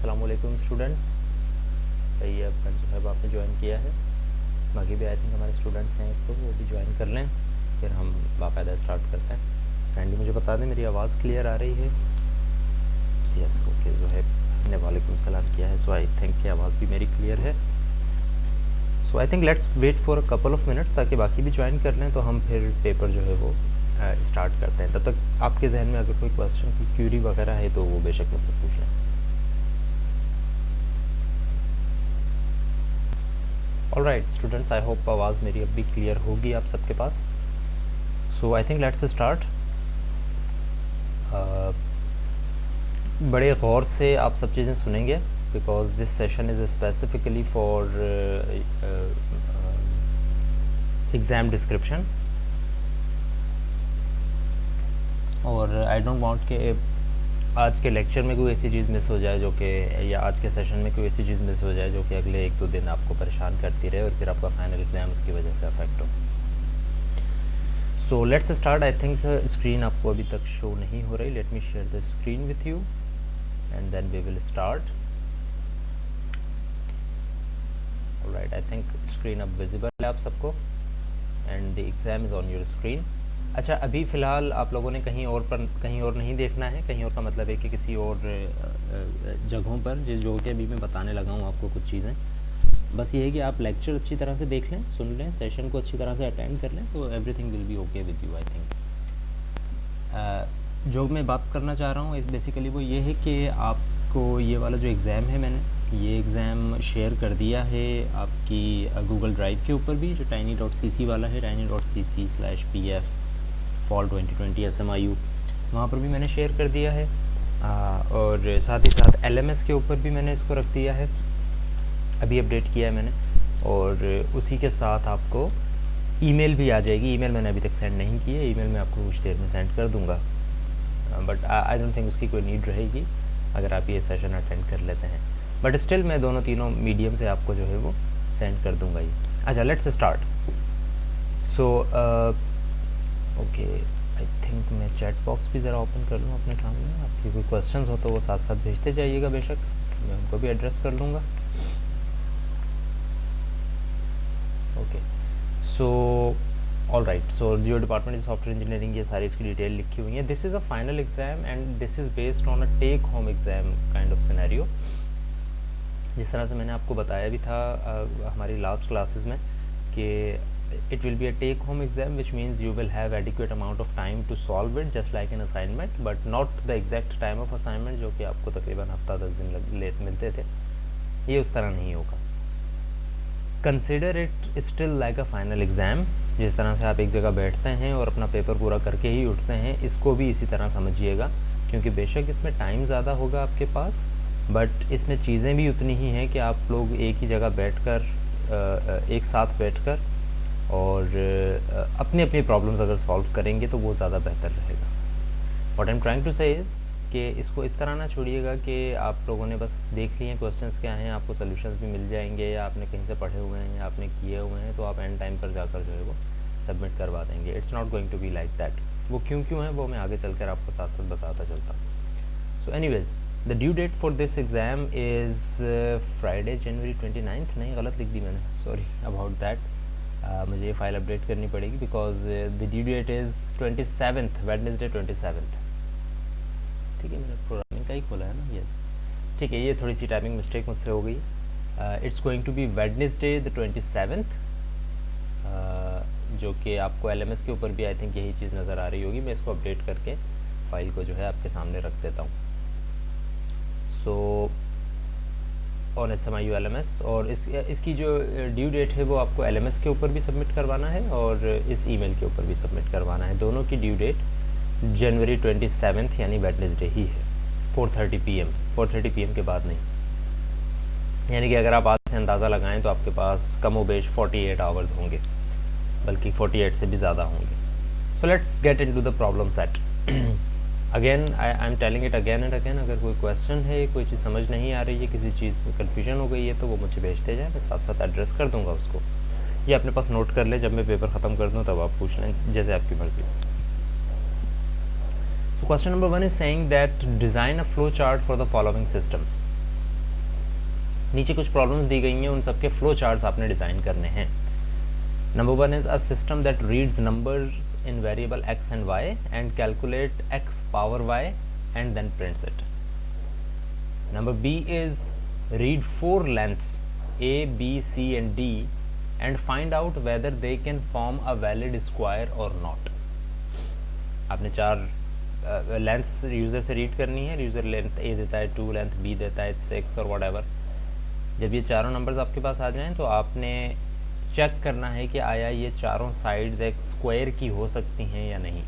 अस्सलाम वालेकुम स्टूडेंट्स। सही है, अब आपने ज्वाइन किया है, बाकी भी आई थिंक हमारे स्टूडेंट्स हैं तो वो भी ज्वाइन कर लें, फिर हम बाकायदा स्टार्ट करते हैं। काइंडली मुझे बता दें मेरी आवाज़ क्लियर आ रही है? Yes, okay. ज़ुहैब ने वालेकुम सलाम किया है, सो आई थिंक कि आवाज़ भी मेरी क्लियर है। So I think let's wait for a couple of minutes ताकि बाकी भी ज्वाइन कर लें, तो हम फिर पेपर जो है वो स्टार्ट करते हैं। तब तक आपके जहन में अगर कोई क्वेश्चन की क्यूरी वगैरह है तो वो बेशक मुझसे पूछ लें। ऑलराइट स्टूडेंट्स, आई होप आवाज़ मेरी अब भी क्लियर होगी आप सबके पास। सो आई थिंक लेट्स स्टार्ट। बड़े गौर से आप सब चीज़ें सुनेंगे because this session is specifically for exam description, और आई डोंट वांट कि आज के लेक्चर में कोई ऐसी चीज़ मिस हो जाए जो कि, या आज के सेशन में कोई ऐसी चीज़ मिस हो जाए जो कि अगले 1-2 दिन आपको परेशान करती रहे और फिर आपका फाइनल एग्ज़ाम उसकी वजह से अफेक्ट हो। So let's start. I think screen आपको अभी तक शो नहीं हो रही। Let me share the screen with you and then we will start. Alright, I think screen अब विजिबल है आप सबको and the exam is on your screen. अच्छा, अभी फ़िलहाल आप लोगों ने कहीं और नहीं देखना है। कहीं और का मतलब है कि किसी और जगहों पर जो कि अभी मैं बताने लगा हूँ आपको कुछ चीज़ें, बस ये है कि आप लेक्चर अच्छी तरह से देख लें, सुन लें, सेशन को अच्छी तरह से अटेंड कर लें, तो everything will be okay with you. I think जो मैं बात करना चाह रहा हूँ इस बेसिकली वो ये है कि आपको ये वाला जो एग्ज़ाम है, मैंने ये एग्ज़ाम शेयर कर दिया है आपकी गूगल ड्राइव के ऊपर भी, जो tiny.cc वाला है, tiny.cc/pf फॉल 2020 SMIU, वहाँ पर भी मैंने शेयर कर दिया है। और साथ ही साथ LMS के ऊपर भी मैंने इसको रख दिया है, अभी अपडेट किया है मैंने, और उसी के साथ आपको ईमेल भी आ जाएगी। ईमेल मैंने अभी तक सेंड नहीं की है, ईमेल मैं आपको कुछ देर में सेंड कर दूंगा, बट आई डोंट थिंक उसकी कोई नीड रहेगी अगर आप ये सेशन अटेंड कर लेते हैं, बट स्टिल मैं दोनों तीनों मीडियम से आपको जो है वो सेंड कर दूंगा ये। अच्छा, let's start. So okay, I think मैं चैट बॉक्स भी ज़रा ओपन कर लूँ अपने सामने। आपकी कोई क्वेश्चंस हो तो वो साथ साथ भेजते जाइएगा, बेशक मैं उनको भी एड्रेस कर लूँगा। ओके, सो ऑलराइट, सो जियो डिपार्टमेंट ऑफ सॉफ्टवेयर इंजीनियरिंग, ये सारी इसकी डिटेल लिखी हुई है। This is a final exam and this is based on a take home exam kind of scenario. जिस तरह से मैंने आपको बताया भी था हमारी लास्ट क्लासेस में कि it will be a take home exam, which means you will have adequate amount of time to solve it just like an assignment, but not the exact time of assignment जो कि आपको तकरीबन हफ्ता 10 दिन late मिलते थे, ये उस तरह नहीं होगा। Consider it still like a final exam। जिस तरह से आप एक जगह बैठते हैं और अपना पेपर पूरा करके ही उठते हैं, इसको भी इसी तरह समझिएगा, क्योंकि बेशक इसमें टाइम ज़्यादा होगा आपके पास, बट इसमें चीज़ें भी उतनी ही हैं कि आप लोग एक ही जगह बैठकर एक साथ बैठकर और अपनी अपनी प्रॉब्लम्स अगर सॉल्व करेंगे तो वो ज़्यादा बेहतर रहेगा। What I am trying to say is कि इसको इस तरह ना छोड़िएगा कि आप लोगों ने बस देख लिए क्वेश्चंस क्या हैं, आपको सॉल्यूशंस भी मिल जाएंगे, या आपने कहीं से पढ़े हुए हैं या आपने किए हुए हैं, तो आप एंड टाइम पर जाकर जो है वो सबमिट करवा देंगे। It's not going to be like that. वो क्यों है वो मैं आगे चलकर आपको साथ साथ बताता चलता हूँ। So anyways, the due date for this exam is Friday January 29, नहीं गलत लिख दी मैंने, सॉरी अबाउट दैट। मुझे ये फाइल अपडेट करनी पड़ेगी because the due that is 27th, Wednesday 27th। ठीक है, मैंने प्रोग्रामिंग का ही खोला है ना, यस ठीक है, ये थोड़ी सी टाइमिंग मिस्टेक मुझसे हो गई। It's going to be Wednesday the 27th, जो कि आपको LMS के ऊपर भी आई थिंक यही चीज़ नज़र आ रही होगी। मैं इसको अपडेट करके फाइल को जो है आपके सामने रख देता हूँ। सो ऑन SMIU LMS, और इसकी जो ड्यू डेट है वो आपको LMS के ऊपर भी सबमिट करवाना है और इस ईमेल के ऊपर भी सबमिट करवाना है। दोनों की ड्यू डेट January 27th यानी वेडनेसडे ही है, 4:30 PM के बाद नहीं। यानी कि अगर आप आज से अंदाज़ा लगाएं तो आपके पास कम व बेश 48 आवर्स होंगे, बल्कि 48 से भी ज़्यादा होंगे। So let's get into the problem set. Again I am telling it again and again, अगर कोई क्वेश्चन है, कोई चीज़ समझ नहीं आ रही है, किसी चीज़ में कन्फ्यूजन हो गई है, तो वो मुझे भेजते जाए, मैं साथ साथ एड्रेस कर दूंगा उसको। ये अपने पास नोट कर ले, जब मैं पेपर ख़त्म कर दूँ तब आप पूछ लें, जैसे आपकी मर्ज़ी। So question number 1 is saying that design a flow chart for the following systems. नीचे कुछ प्रॉब्लम्स दी गई हैं, उन सबके फ्लो चार्ट्स आपने डिज़ाइन करने हैं। Number 1 is a system that reads numbers in variable x and y and calculate x power y and then prints it. Number B is read 4 lengths A, B, C and D and find out whether they can form a valid square or not. आपने 4 lengths user से read करनी है। User length A देता है 2, length B देता है 6 और whatever। जब ये चारों नंबर्स आपके पास आ जाएं तो आपने चेक करना है कि आया ये चारों साइड्स एक स्क्वायर की हो सकती हैं या नहीं,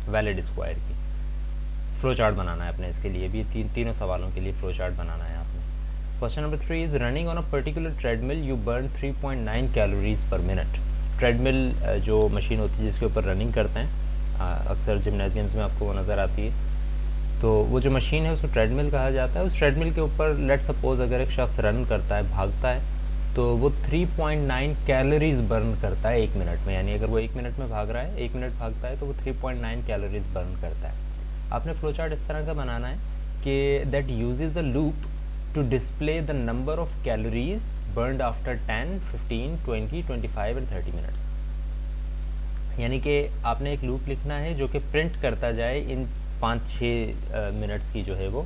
वैलिड स्क्वायर की। फ्लो चार्ट बनाना है अपने इसके लिए भी, तीनों सवालों के लिए फ्लो चार्ट बनाना है आपने। Question number 3 is running on a particular treadmill you burn 3.9 calories पर मिनट। ट्रेडमिल जो मशीन होती है जिसके ऊपर रनिंग करते हैं, अक्सर जिम्नाजियम्स में आपको वो नज़र आती है, तो वो जो मशीन है उसको ट्रेडमिल कहा जाता है। उस ट्रेडमिल के ऊपर लेट सपोज अगर एक शख्स रन करता है, भागता है, तो वो 3.9 कैलोरीज बर्न करता है 1 मिनट में। यानी अगर वो 1 मिनट में भाग रहा है, 1 मिनट भागता है, तो वो 3.9 कैलोरीज बर्न करता है। आपने फ्लो चार्ट इस तरह का बनाना है कि that uses a loop to display the number of calories burned after 10, 15, 20, 25 and 30 minutes. यानी कि आपने एक लूप लिखना है जो कि प्रिंट करता जाए इन 5-6 मिनट्स की जो है वो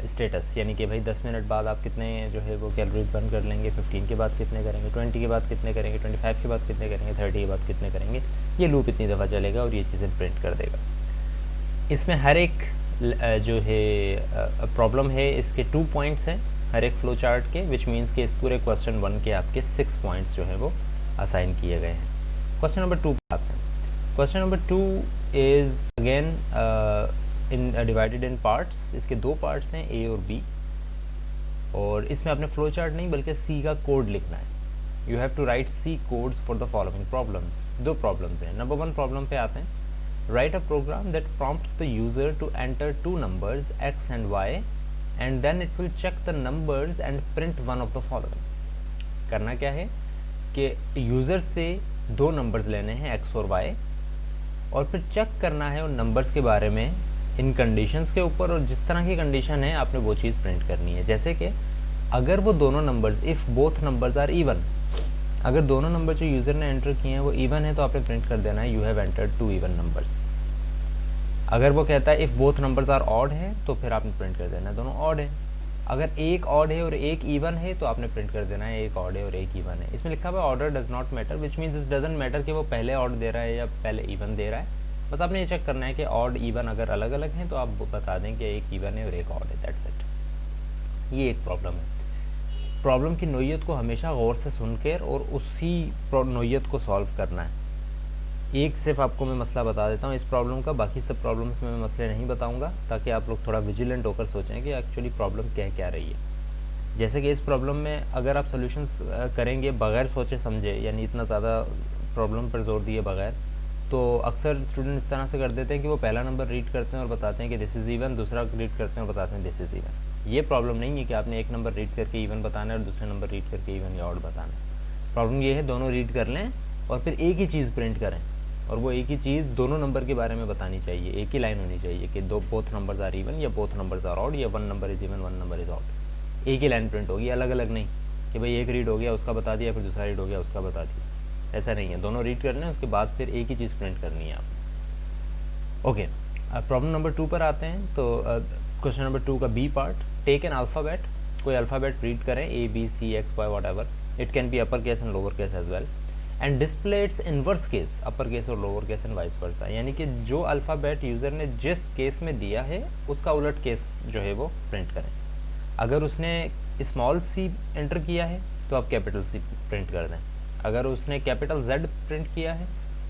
स्टेटस। यानी कि भाई 10 मिनट बाद आप कितने जो है वो कैलोरीज बर्न कर लेंगे, 15 के बाद कितने करेंगे, 20 के बाद कितने करेंगे, 25 के बाद कितने करेंगे, 30 के बाद कितने करेंगे। ये लूप इतनी दफ़ा चलेगा और ये चीज़ें प्रिंट कर देगा। इसमें हर एक जो है प्रॉब्लम है, इसके 2 पॉइंट्स हैं हर एक फ्लो चार्ट के, विच मीन्स कि इस पूरे क्वेश्चन 1 के आपके 6 पॉइंट्स जो है वो असाइन किए गए हैं। क्वेश्चन नंबर 2 पर आते हैं। Question number 2 is again in divided in parts. इसके 2 पार्ट्स हैं, ए और बी, और इसमें आपने फ्लो चार्ट नहीं बल्कि सी का कोड लिखना है। You have to write C codes for the following problems. 2 problems हैं। नंबर 1 प्रॉब्लम पे आते हैं। Write a program that prompts the user to enter 2 numbers x and y and then it will check the numbers and print one of the following। करना क्या है कि user से 2 numbers लेने हैं x और y, और फिर चेक करना है उन नंबर्स के बारे में इन कंडीशंस के ऊपर, और जिस तरह की कंडीशन है आपने वो चीज़ प्रिंट करनी है। जैसे कि अगर वो दोनों numbers, if both numbers are even, अगर दोनों नंबर जो यूज़र ने एंटर किए हैं वो इवन है तो आपने प्रिंट कर देना है you have entered 2 even numbers. अगर वो कहता है if both numbers are odd है तो फिर आपने प्रिंट कर देना है दोनों ऑड है। अगर एक ऑड है और एक इवन है तो आपने प्रिंट कर देना है एक ऑड है और एक इवन है। इसमें लिखा हुआ order does not matter, which means it doesn't matter कि वो पहले ऑड दे रहा है या पहले इवन दे रहा है। बस आपने ये चेक करना है कि ऑड इवन अगर अलग अलग हैं तो आप बता दें कि एक इवन है और एक ऑड है, दैट्स इट। ये एक प्रॉब्लम है। प्रॉब्लम की नोयत को हमेशा गौर से सुनकर और उसी नोयत को सॉल्व करना है। एक सिर्फ आपको मैं मसला बता देता हूँ इस प्रॉब्लम का, बाकी सब प्रॉब्लम्स में मैं मसले नहीं बताऊँगा, ताकि आप लोग थोड़ा विजिलेंट होकर सोचें कि एक्चुअली प्रॉब्लम क्या रही है। जैसे कि इस प्रॉब्लम में अगर आप सोल्यूशंस करेंगे बग़ैर सोचे समझे, यानी इतना ज़्यादा प्रॉब्लम पर जोर दिए बगैर, तो अक्सर स्टूडेंट इस तरह से कर देते हैं कि वो पहला नंबर रीड करते हैं और बताते हैं कि दिस इज़ इवन, दूसरा रीड करते हैं और बताते हैं दिस इज़ इवन। ये प्रॉब्लम नहीं है कि आपने एक नंबर रीड करके इवन बताना है और दूसरे नंबर रीड करके इवन या ऑड बताना है। प्रॉब्लम ये है दोनों रीड कर लें और फिर एक ही चीज़ प्रिंट करें, और वो एक ही चीज़ दोनों नंबर के बारे में बतानी चाहिए। एक ही लाइन होनी चाहिए कि बोथ नंबर्स आर इवन या बोथ नंबर्स आर ऑड या 1 number is even 1 number is odd. एक ही लाइन प्रिंट होगी, अलग अलग नहीं कि भाई एक रीड हो गया उसका बता दिया, फिर दूसरा रीड हो गया उसका बता दिया। ऐसा नहीं है, दोनों रीड करने उसके बाद फिर एक ही चीज़ प्रिंट करनी है आप। ओके, प्रॉब्लम नंबर 2 पर आते हैं। तो क्वेश्चन नंबर 2 का B part, take an alphabet, कोई अल्फ़ाबेट रीड करें A B C X Y whatever, it can be upper case and lower case as well, and display its inverse case, upper case और lower case and vice versa. यानी कि जो alphabet user ने जिस case में दिया है उसका उलट केस जो है वो प्रिंट करें। अगर उसने स्मॉल सी एंटर किया है तो आप कैपिटल सी प्रिंट कर दें। अगर उसने कैपिटल जेड प्रिंट किया है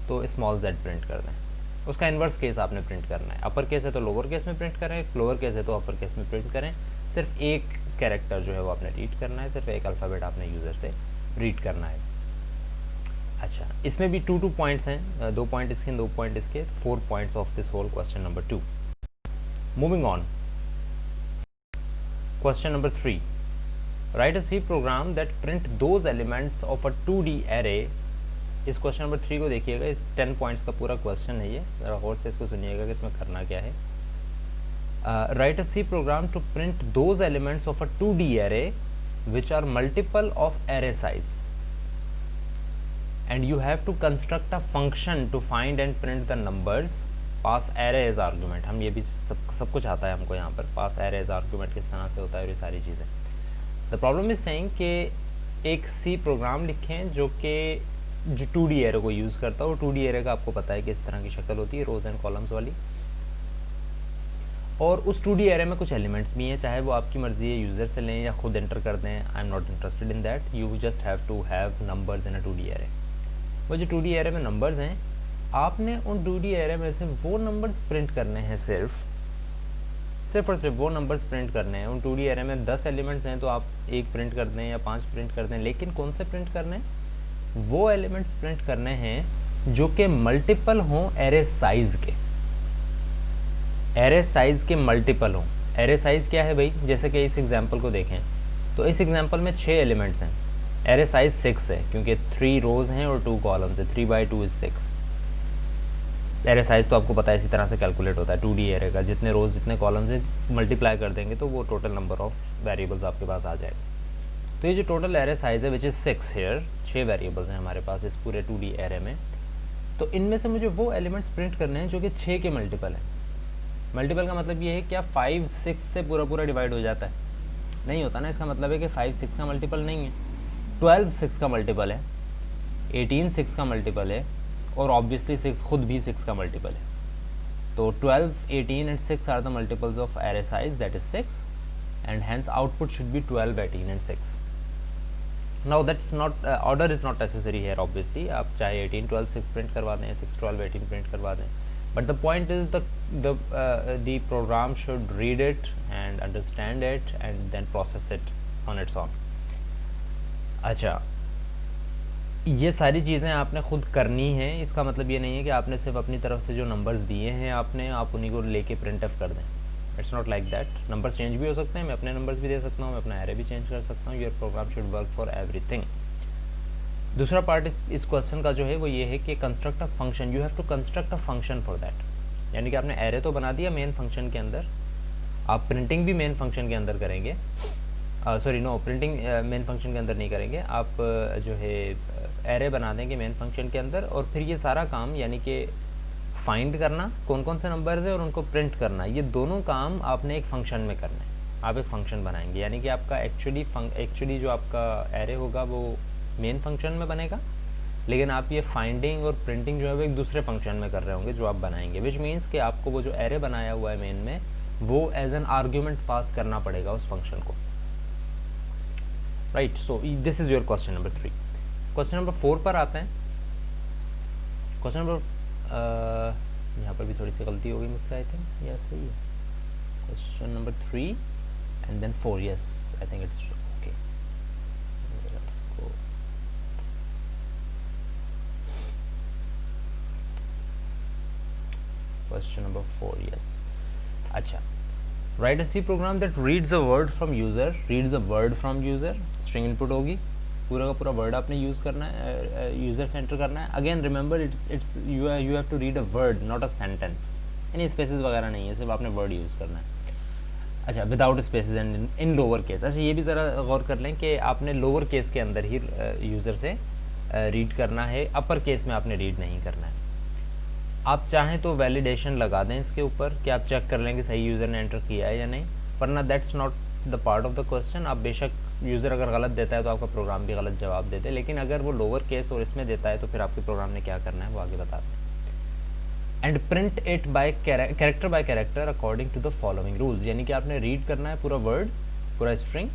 तो स्मॉल जेड प्रिंट कर दें। उसका इन्वर्स केस आपने प्रिंट करना है। अपर केस है तो लोअर केस में प्रिंट करें, लोअर केस है तो अपर केस में प्रिंट करें। सिर्फ एक कैरेक्टर जो है वो आपने रीड करना है, सिर्फ एक अल्फ़ाबेट आपने यूज़र से रीड करना है। अच्छा, इसमें भी 2 पॉइंट्स हैं, 2 पॉइंट इसके 2 पॉइंट इसके, 4 points of this whole question number 2। Moving on, question number 3, write a C program that print those elements of a 2D array. इस क्वेश्चन नंबर 3 को देखिएगा, इस 10 पॉइंट्स का पूरा क्वेश्चन है ये, ज़रा गौर से इसको सुनिएगा कि इसमें करना क्या है। Write a C program to print those elements of a 2D array which are multiple of array size, and you have to construct a function to find and print the numbers, pass array as argument. हम ये भी सब कुछ आता है हमको यहाँ पर, pass array as argument किस तरह से होता है और ये सारी चीज़ें. The problem is saying कि एक C प्रोग्राम लिखें जो 2D एरे को यूज़ करता है, और 2D एरे का आपको पता है कि इस तरह की शक्ल होती है, रोज एंड कॉलम्स वाली, और उस 2D एरे में कुछ एलिमेंट्स भी हैं, चाहे वो आपकी मर्जी है यूज़र से लें या खुद एंटर कर दें. I am not interested in that, you just have to have numbers in a 2D array. वो जो 2D एरे में नंबर्स हैं, आपने उन 2D एरे में से वो नंबर्स प्रिंट करने हैं, सिर्फ और सिर्फ वो नंबर्स प्रिंट करने हैं. उन 2D एरे में 10 एलिमेंट्स हैं तो आप 1 प्रिंट कर दें या 5 प्रिंट कर दें, लेकिन कौन से प्रिंट करने हैं? वो एलिमेंट्स प्रिंट करने हैं जो कि मल्टीपल हों एरे साइज के. एरे साइज के मल्टीपल हों. एरे साइज क्या है भाई? जैसे कि इस एग्जांपल को देखें तो इस एग्जांपल में 6 एलिमेंट्स हैं, एरे साइज 6 है क्योंकि 3 रोज हैं और 2 कॉलम्स है. 3 by 2 is 6. एरे साइज तो आपको पता है इसी तरह से कैलकुलेट होता है 2D एरे का, जितने रोज जितने कॉलम से मल्टीप्लाई कर देंगे तो वो टोटल नंबर ऑफ वेरिएबल्स आपके पास आ जाएगा. तो ये जो टोटल एरे साइज है विच इज़ 6 हेयर, 6 वेरिएबल्स हैं हमारे पास इस पूरे 2D एरे में. तो इनमें से मुझे वो एलिमेंट्स प्रिंट करने हैं जो कि 6 के मल्टीपल हैं. मल्टीपल का मतलब ये है क्या 5 6 से पूरा डिवाइड हो जाता है? नहीं होता ना. इसका मतलब है कि 5 6 का मल्टीपल नहीं है, 12 6 का मल्टीपल है, 18 6 का मल्टीपल है, और ऑब्वियसली 6 खुद भी 6 का मल्टीपल है. तो 12 18 and 6 are the multiples of array size, that is 6, and hence output should be 12 18 and 6. Now that's not, order is not necessary here obviously. आप चाहे 18 12 6 प्रिंट करवा दें, 6 12 18 प्रिंट करवा दें, but the point is the program should read it and understand it and then process it on its own. अच्छा, ये सारी चीज़ें आपने खुद करनी हैं. इसका मतलब ये नहीं है कि आपने सिर्फ अपनी तरफ से जो नंबर्स दिए हैं आप उन्हीं को लेके प्रिंट ऑफ कर दें. It's not like that. Numbers change भी हो सकते हैं, मैं अपने नंबर्स भी दे सकता हूँ, मैं अपना एरे भी चेंज कर सकता हूँ. Your program should work for everything. दूसरा पार्ट इस क्वेश्चन का जो है वो ये है कि construct a function. You have to construct a function for that. यानी कि आपने एरे तो बना दिया मेन फंक्शन के अंदर, आप प्रिंटिंग भी मेन फंक्शन के अंदर करेंगे. Sorry no, printing main function के अंदर नहीं करेंगे. आप जो है एरे बना देंगे मेन फंक्शन के अंदर, और फिर ये सारा काम यानी कि फाइंड करना कौन कौन से नंबर्स है और उनको प्रिंट करना, ये दोनों काम आपने एक फंक्शन में करना है. आप एक फंक्शन बनाएंगे, यानी कि आपका एक्चुअली जो आपका एरे होगा वो मेन फंक्शन में बनेगा, लेकिन आप ये फाइंडिंग और प्रिंटिंग जो है वो एक दूसरे फंक्शन में कर रहे होंगे जो आप बनाएंगे. विच मीन्स कि आपको वो जो एरे बनाया हुआ है मेन में वो एज एन आर्ग्यूमेंट पास करना पड़ेगा उस फंक्शन को. Right. So this is your question number 3. Question number 4 पर आते हैं. क्वेश्चन नंबर यहाँ पर भी थोड़ी सी गलती हो गई मुझसे, आई थिंक यस सही है. Question number 3 and then 4. Yes, I think it's okay. Let's go. Question number 4. Yes. अच्छा, write a C program that reads a word from user. Reads a word from user, string input होगी, पूरा का पूरा word आपने use करना है, user से enter करना है. Again remember it's you have to read a word not a sentence. यानी स्पेसेस वगैरह नहीं है, सिर्फ आपने वर्ड यूज़ करना है. अच्छा, without spaces and in lower case. अच्छा, ये भी ज़रा गौर कर लें कि आपने लोअर केस के अंदर ही यूज़र से रीड करना है, अपर केस में आपने रीड नहीं करना है. आप चाहें तो वैलिडेशन लगा दें इसके ऊपर कि आप चेक कर लें कि सही यूज़र ने एंटर किया है या नहीं, वरना that's not the part of the question. आप बेशक यूज़र अगर गलत देता है तो आपका प्रोग्राम भी गलत जवाब दे दे, लेकिन अगर वो लोअर केस और इसमें देता है तो फिर आपके प्रोग्राम ने क्या करना है वो आगे बताते हैं. And print it by character by character according to the following rules. यानी कि आपने रीड करना है पूरा वर्ड, पूरा स्ट्रिंग,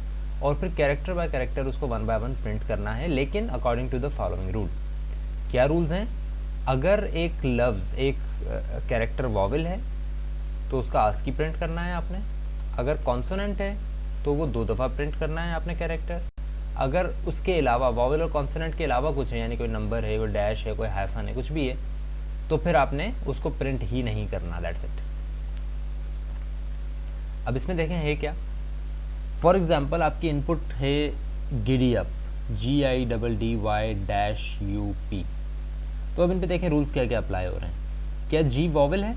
और फिर कैरेक्टर बाय कैरेक्टर उसको 1 by 1 प्रिंट करना है, लेकिन according to the following rule. क्या रूल्स हैं? अगर एक लफ्ज़ एक कैरेक्टर वॉवेल है तो उसका आस्की प्रिंट करना है आपने. अगर कॉन्सोनेंट है तो वो 2 दफ़ा प्रिंट करना है आपने कैरेक्टर. अगर उसके अलावा वॉवेल और कॉन्सोनेंट के अलावा कुछ है, यानी कोई नंबर है, कोई डैश है, कोई हाइफन है, कुछ भी है, तो फिर आपने उसको प्रिंट ही नहीं करना. That's it. अब इसमें देखें है क्या. फॉर एग्जाम्पल आपकी इनपुट है गिडी-अप, GIDDY-UP. तो अब इन पे देखें रूल्स क्या क्या अप्लाई हो रहे हैं. क्या जी वॉवेल है?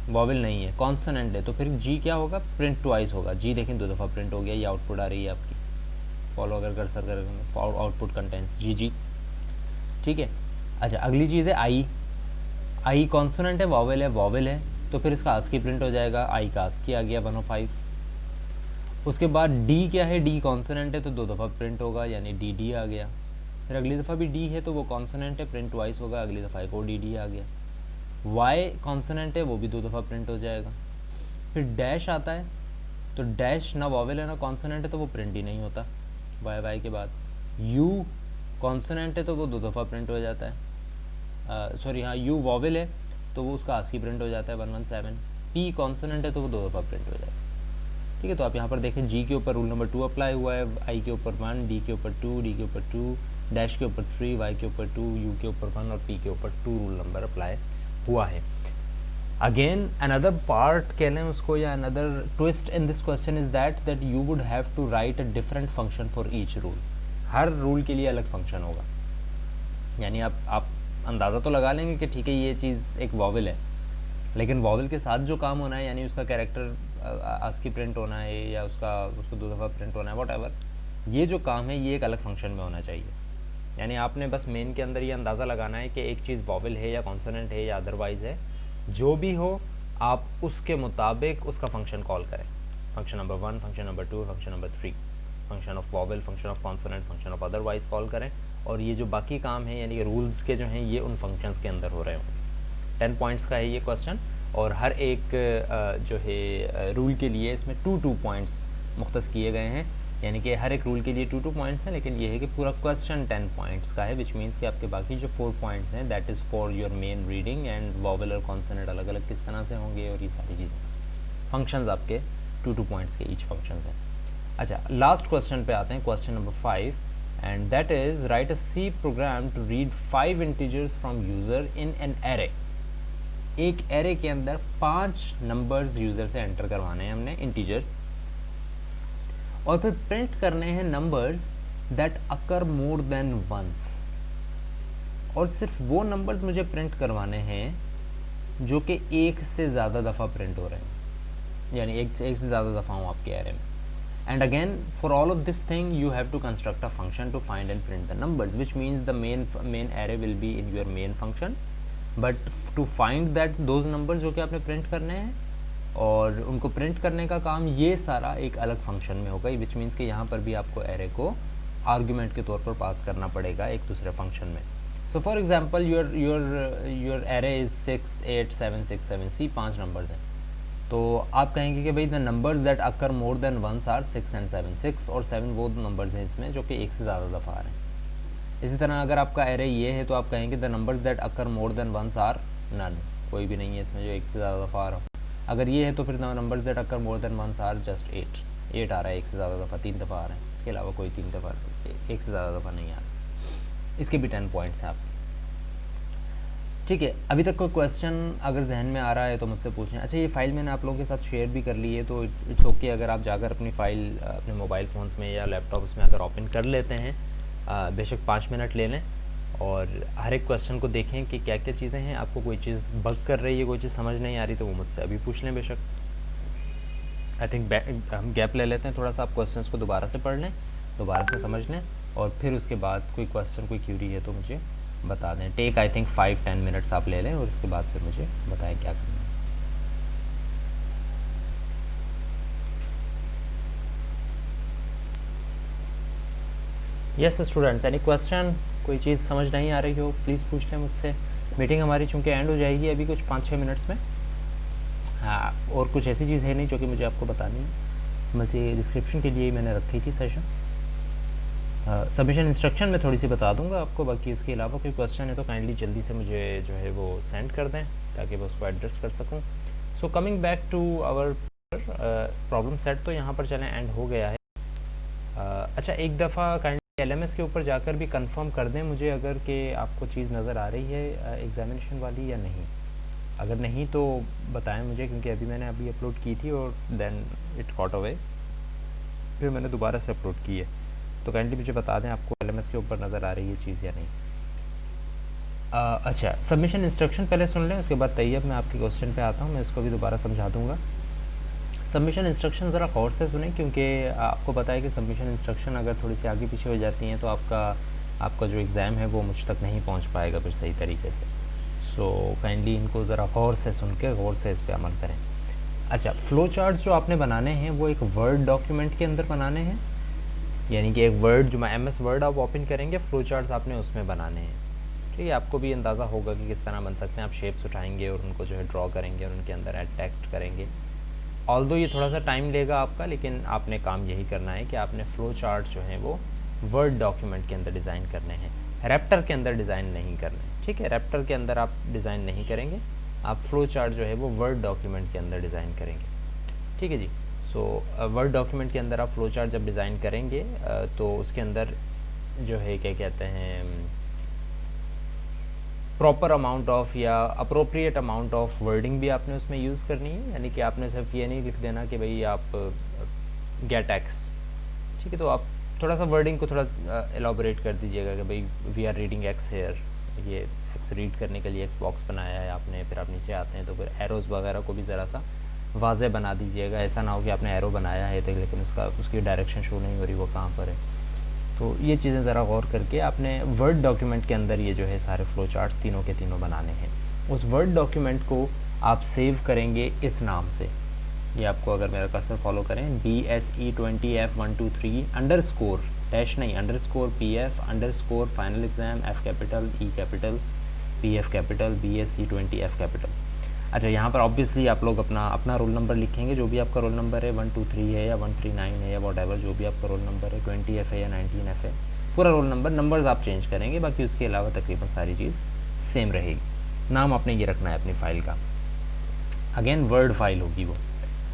वॉवेल नहीं है. कॉन्सोनेंट है तो फिर जी क्या होगा? प्रिंट ट्वाइस होगा. जी देखें 2 दफ़ा प्रिंट हो गया, ये आउटपुट आ रही है आपकी. फॉलो अगर कर सर आउटपुट कंटेंट्स जी। ठीक है। अच्छा, अगली चीज़ है आई कॉन्सोनेंट है, वॉवेल है, तो फिर इसका आस्की प्रिंट हो जाएगा, आई का आस्की आ गया 105। उसके बाद डी क्या है, डी कॉन्सोनेंट है तो 2 दफ़ा प्रिंट होगा, यानी डी आ गया। फिर अगली दफ़ा भी डी है तो वो कॉन्सोनेंट है, प्रिंट वाइस होगा, अगली दफ़ा एक और डी आ गया। वाई कॉन्सोनेंट है, वो भी 2 दफ़ा प्रिंट हो जाएगा। फिर डैश आता है, तो डैश ना वॉवेल है ना कॉन्सोनेंट है तो वो प्रिंट ही नहीं होता वाई के बाद। यू कॉन्सोनेंट है तो वो 2 दफ़ा प्रिंट हो जाता है, सॉरी हाँ, यू वॉवेल है तो वो उसका आस्की प्रिंट हो जाता है 117। पी कॉन्सोनेंट है तो वो 2 दफ़ा प्रिंट हो जाता है। ठीक है, तो आप यहाँ पर देखें जी के ऊपर रूल नंबर 2 अप्लाई हुआ है, आई के ऊपर 1, डी के ऊपर 2, डी के ऊपर 2, डैश के ऊपर 3, वाई के ऊपर 2, यू के ऊपर 1 और पी के ऊपर 2 रूल नंबर अप्लाई हुआ है। अगेन अनदर पार्ट कह लें उसको, या another twist in this question is that you would have to write a different function for each rule. हर रूल के लिए अलग फंक्शन होगा, यानी आप अंदाज़ा तो लगा लेंगे कि ठीक है ये चीज़ एक वॉवेल है, लेकिन वॉवेल के साथ जो काम होना है, यानी उसका कैरेक्टर आस्की प्रिंट होना है या उसको 2 दफ़ा प्रिंट होना है, वॉट ये जो काम है ये एक अलग फंक्शन में होना चाहिए। यानी आपने बस मेन के अंदर ये अंदाज़ा लगाना है कि एक चीज़ वॉवेल है या कॉन्सोनेंट है या अदरवाइज़ है, जो भी हो आप उसके मुताबिक उसका फंक्शन कॉल करें। Function number 1, function number 2, function number 3, function of vowel, function of consonant, function of otherwise call करें, और ये जो बाकी काम है यानी कि रूल्स के जो हैं ये उन फंक्शंस के अंदर हो रहे हों। 10 पॉइंट्स का है ये क्वेश्चन, और हर एक जो है रूल के लिए इसमें 2 पॉइंट्स मुख्तस किए गए हैं, यानी कि हर एक रूल के लिए 2 पॉइंट्स हैं, लेकिन ये है कि पूरा क्वेश्चन 10 पॉइंट्स का है, विच मीन्स कि आपके बाकी जो 4 पॉइंट्स हैं that is for your main reading, and vowel और कॉन्सोनेंट अलग अलग किस तरह से होंगे और ये सारी चीज़ें। फंक्शंस आपके 2 पॉइंट्स के ईच फंक्शंस हैं। अच्छा, लास्ट क्वेश्चन पे आते हैं, question number 5, and that is write a C program to read 5 integers from user in an array. एक एरे के अंदर 5 नंबर्स यूज़र से एंटर करवाने हैं हमने, इंटीजर्स, और फिर प्रिंट करने हैं numbers that occur more than once, और सिर्फ वो नंबर्स मुझे प्रिंट करवाने हैं जो कि एक से ज़्यादा दफ़ा प्रिंट हो रहे हैं, यानी एक से ज़्यादा दफ़ा हूँ आपके एरे में। And again for all of this thing you have to construct a function to find and print the numbers, which means the main array will be in your main function, but to find that those numbers जो कि आपने print करने हैं और उनको print करने का काम ये सारा एक अलग फंक्शन में होगा, विच मीन्स कि यहाँ पर भी आपको एरे को आर्ग्यूमेंट के तौर पर पास करना पड़ेगा एक दूसरे फंक्शन में। So for example your array is 6, 8, 7, 6, 7, see 5 numbers हैं, तो आप कहेंगे कि भाई the numbers that occur more than once are 6 and 7, 6 और 7 वो नंबर्स हैं इसमें जो कि एक से ज़्यादा दफ़ा आ रहे हैं। इसी तरह अगर आपका एरे ये है तो आप कहेंगे the numbers that occur more than once are none, कोई भी नहीं है इसमें जो एक से ज़्यादा दफ़ा आ रहा हो। अगर ये है तो फिर numbers that occur more than once are just 8 आ रहा है, एक से ज़्यादा दफ़ा 3 दफ़ा आ रहा है, इसके अलावा कोई 3 दफ़ा एक से ज़्यादा दफ़ा नहीं आ रहा। इसके भी 10 पॉइंट्स हैं आपके। ठीक है, अभी तक कोई क्वेश्चन अगर जहन में आ रहा है तो मुझसे पूछें। अच्छा, ये फ़ाइल मैंने आप लोगों के साथ शेयर भी कर ली है, तो इट्स ओके अगर आप जाकर अपनी फ़ाइल अपने मोबाइल फ़ोन्स में या लैपटॉप्स में अगर ओपन कर लेते हैं, बेशक 5 मिनट ले लें और हर एक क्वेश्चन को देखें कि क्या क्या चीज़ें हैं। आपको कोई चीज़ बग कर रही है, कोई चीज़ समझ नहीं आ रही तो वो मुझसे अभी पूछ लें बेशक। आई थिंक हम गैप ले लेते हैं थोड़ा सा, आप क्वेश्चंस को दोबारा से पढ़ लें, दोबारा से समझ लें, और फिर उसके बाद कोई क्वेश्चन कोई क्यूरी है तो मुझे बता दें। टेक आई थिंक 5-10 मिनट्स आप ले लें और उसके बाद फिर मुझे बताएं क्या करना है। यस स्टूडेंट्स, एनी क्वेश्चन, कोई चीज़ समझ नहीं आ रही हो प्लीज़ पूछ लें मुझसे। मीटिंग हमारी चूँकि एंड हो जाएगी अभी कुछ 5-6 मिनट्स में। हाँ, और कुछ ऐसी चीज़ है नहीं जो कि मुझे आपको बतानी है, बस ये डिस्क्रिप्शन के लिए ही मैंने रखी थी सेशन। सबमिशन इंस्ट्रक्शन में थोड़ी सी बता दूंगा आपको, बाकी इसके अलावा कोई क्वेश्चन है तो काइंडली जल्दी से मुझे जो है वो सेंड कर दें ताकि मैं उसको एड्रेस कर सकूं। So coming back to our problem set, तो यहाँ पर चलें एंड हो गया है। अच्छा, एक दफ़ा काइंडली LMS के ऊपर जाकर भी कंफर्म कर दें मुझे अगर कि आपको चीज़ नज़र आ रही है एग्जामिनेशन वाली या नहीं। अगर नहीं तो बताएं मुझे, क्योंकि अभी मैंने अपलोड की थी और देन इट गॉट अवे, फिर मैंने दोबारा से अपलोड की है, तो काइंडली मुझे बता दें आपको LMS के ऊपर नज़र आ रही है चीज़ या नहीं। अच्छा, सबमिशन इंस्ट्रक्शन पहले सुन लें, उसके बाद तैयब मैं आपके क्वेश्चन पे आता हूँ, मैं इसको भी दोबारा समझा दूँगा। सबमिशन इंस्ट्रक्शन ज़रा गौर से सुने, क्योंकि आपको पता है कि सबमिशन इंस्ट्रक्शन अगर थोड़ी सी आगे पीछे हो जाती हैं तो आपका जो एग्ज़ाम है वो मुझ तक नहीं पहुंच पाएगा फिर सही तरीके से। सो काइंडली इनको ज़रा गौर से सुन के गौर से इस पर अमल करें। अच्छा, फ़्लो चार्ट्स जो आपने बनाने हैं वो एक वर्ड डॉक्यूमेंट के अंदर बनाने हैं, यानी कि एक वर्ड जो MS वर्ड आप ओपन करेंगे, फ़्लो चार्ट्स आपने उसमें बनाने हैं। ठीक है, आपको भी अंदाज़ा होगा कि किस तरह बन सकते हैं। आप शेप्स उठाएंगे और उनको जो है ड्रॉ करेंगे और उनके अंदर ऐड टेक्स्ट करेंगे। ऑल्दो ये थोड़ा सा टाइम लेगा आपका, लेकिन आपने काम यही करना है कि आपने फ़्लो चार्ट जो हैं वो वर्ड डॉक्यूमेंट के अंदर डिज़ाइन करने हैं, रैप्टर के अंदर डिज़ाइन नहीं करने। ठीक है, रैप्टर के अंदर आप डिज़ाइन नहीं करेंगे, आप फ़्लो चार्ट जो है वो वर्ड डॉक्यूमेंट के अंदर डिज़ाइन करेंगे। ठीक है जी। सो वर्ड डॉक्यूमेंट के अंदर आप फ़्लो चार्ट जब डिज़ाइन करेंगे तो उसके अंदर जो है क्या कहते हैं, प्रॉपर अमाउंट ऑफ या अप्रोप्रिएट अमाउंट ऑफ वर्डिंग भी आपने उसमें यूज़ करनी है। यानी कि आपने सिर्फ ये नहीं लिख देना कि भाई आप गेट एक्स। ठीक है, तो आप थोड़ा सा वर्डिंग को थोड़ा एलाबोरेट कर दीजिएगा कि भाई we are reading x here, ये एक्स रीड करने के लिए एक बॉक्स बनाया है आपने। फिर आप नीचे आते हैं तो फिर एरोज़ वगैरह को भी ज़रा सा वाज़े बना दीजिएगा। ऐसा ना हो कि आपने एरो बनाया है तो लेकिन उसकी डायरेक्शन शो नहीं हो रही, वो कहाँ पर है। तो ये चीज़ें ज़रा गौर करके आपने वर्ड डॉक्यूमेंट के अंदर ये जो है सारे फ़्लो चार्ट्स तीनों के तीनों बनाने हैं। उस वर्ड डॉक्यूमेंट को आप सेव करेंगे इस नाम से। ये आपको अगर मेरा कर्सर फॉलो करें, BSE20F123 अंडरस्कोर डैश नहीं underscore PF underscore final exam F capital E capital PF capital BSE20F capital. अच्छा, यहाँ पर ऑब्वियसली आप लोग अपना रोल नंबर लिखेंगे, जो भी आपका रोल नंबर है, 123 है या 139 है या वॉट जो भी आपका रोल नंबर है, 20F है या 19F है, पूरा रोल नंबर, नंबर्स आप चेंज करेंगे, बाकी उसके अलावा तकरीबन सारी चीज़ सेम रहेगी। नाम आपने ये रखना है अपनी फ़ाइल का, अगेन वर्ड फाइल होगी वो।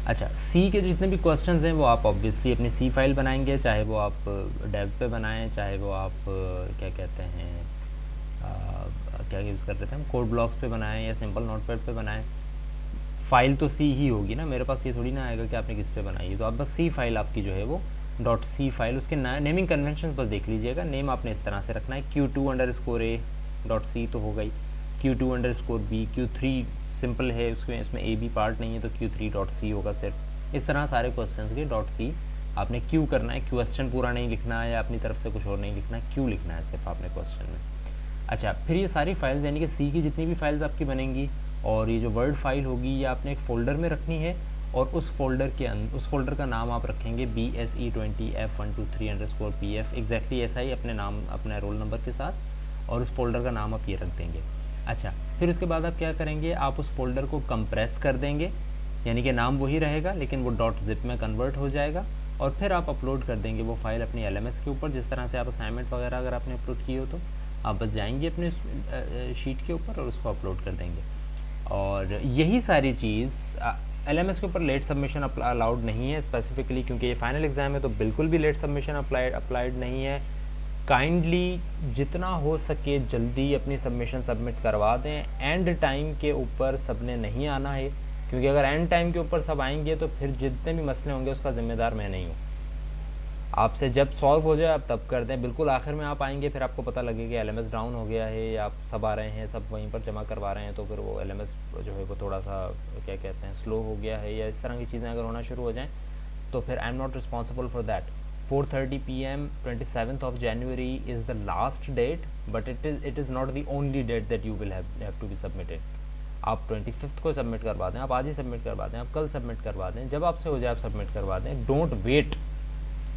अच्छा, सी के जितने भी क्वेश्चंस हैं वो आप ऑब्वियसली अपनी सी फाइल बनाएंगे, चाहे वो आप डेव पे बनाएं, चाहे वो आप क्या कहते हैं क्या यूज़ करते थे हम, कोड ब्लॉक्स पे बनाएं या सिंपल नोटपैड पे बनाएं, फ़ाइल तो सी ही होगी ना। मेरे पास ये थोड़ी ना आएगा कि आपने किस पे बनाई है, तो आप बस सी फाइल आपकी जो है वो .c फाइल, उसके नेमिंग कन्वेंशन बस देख लीजिएगा। नेम आपने इस तरह से रखना है, Q2_A.c तो हो गई, Q2_B, Q3 सिंपल है, उसमें इसमें AB पार्ट नहीं है तो Q3.c होगा सिर्फ। इस तरह सारे क्वेश्चन के .c आपने क्यू करना है, क्वेश्चन पूरा नहीं लिखना है या अपनी तरफ से कुछ और नहीं लिखना है, क्यू लिखना है सिर्फ आपने क्वेश्चन में। अच्छा, फिर ये सारी फाइल्स यानी कि सी की जितनी भी फाइल्स आपकी बनेंगी और ये जो वर्ड फाइल होगी ये आपने एक फ़ोल्डर में रखनी है, और उस फोल्डर का नाम आप रखेंगे BSE20F123_PF, एग्जैक्टली ऐसा ही अपने नाम अपने रोल नंबर के साथ, और उस फोल्डर का नाम आप ये रख देंगे। अच्छा, फिर उसके बाद आप क्या करेंगे, आप उस फोल्डर को कंप्रेस कर देंगे, यानी कि नाम वही रहेगा लेकिन वो .zip में कन्वर्ट हो जाएगा, और फिर आप अपलोड कर देंगे वो फाइल अपनी LMS के ऊपर। जिस तरह से आप असाइनमेंट वगैरह अगर आपने अपलोड किए हो तो आप बस जाएंगे अपने शीट के ऊपर और उसको अपलोड कर देंगे। और यही सारी चीज़ LMS के ऊपर लेट सबमिशन अलाउड नहीं है स्पेसिफिकली, क्योंकि ये फाइनल एग्ज़ाम है तो बिल्कुल भी लेट सबमिशन अप्लाइड नहीं है। काइंडली जितना हो सके जल्दी अपनी सबमिशन सबमिट करवा दें। एंड टाइम के ऊपर सब ने नहीं आना है, क्योंकि अगर एंड टाइम के ऊपर सब आएंगे तो फिर जितने भी मसले होंगे उसका ज़िम्मेदार मैं नहीं हूँ। आपसे जब सॉल्व हो जाए आप तब कर दें, बिल्कुल आखिर में आप आएंगे फिर आपको पता लगेगा LMS डाउन हो गया है या आप सब आ रहे हैं सब वहीं पर जमा करवा रहे हैं, तो फिर वो LMS जो है वो थोड़ा सा क्या कहते हैं स्लो हो गया है या इस तरह की चीज़ें अगर होना शुरू हो जाएं तो फिर आई am not responsible for that. 4:30 PM 27th January is the last date, but it is not the only date that you will have to be submitted. आप 25th को सबमिट करवा दें, आप आज ही सबमिट करवा दें, आप कल सबमिट करवा दें, जब आपसे हो जाए आप सबमिट करवा दें। डोंट वेट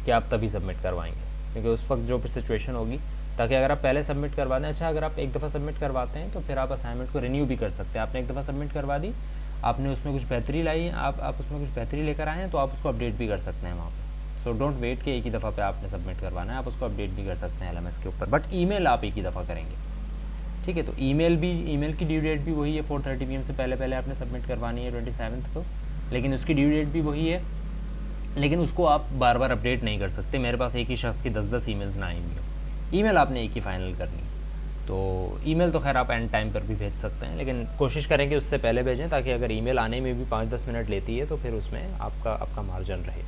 कि आप तभी सबमिट करवाएंगे, क्योंकि उस वक्त जो सिचुएशन होगी, ताकि अगर आप पहले सबमिट करवा दें। अच्छा, अगर आप एक दफ़ा सबमिट करवाते हैं तो फिर आप असाइनमेंट को रिन्यू भी कर सकते हैं। आपने एक दफ़ा सबमिट करवा दी, आपने उसमें कुछ बेहतरी लाई, आप उसमें कुछ बेहतरी लेकर आए हैं तो आप उसको अपडेट भी कर सकते हैं वहाँ पर। सो डोंट वेट कि एक ही दफ़ा पे आपने सबमिट करवाना है, आप उसको अपडेट भी कर सकते हैं LMS के ऊपर, बट ईमेल आप एक ही दफ़ा करेंगे। ठीक है, तो ईमेल की ड्यू डेट भी वही है, 4:30 PM से पहले आपने सबमिट करवानी है 27th को, लेकिन उसकी ड्यू डेट भी वही है, लेकिन उसको आप बार बार अपडेट नहीं कर सकते। मेरे पास एक ही शख्स की 10-10 ईमेल्स ना आएंगी हो, ईमेल आपने एक ही फाइनल करनी। तो ईमेल तो खैर आप एंड टाइम पर भी भेज सकते हैं, लेकिन कोशिश करें कि उससे पहले भेजें, ताकि अगर ईमेल आने में भी 5-10 मिनट लेती है तो फिर उसमें आपका मार्जिन रहे।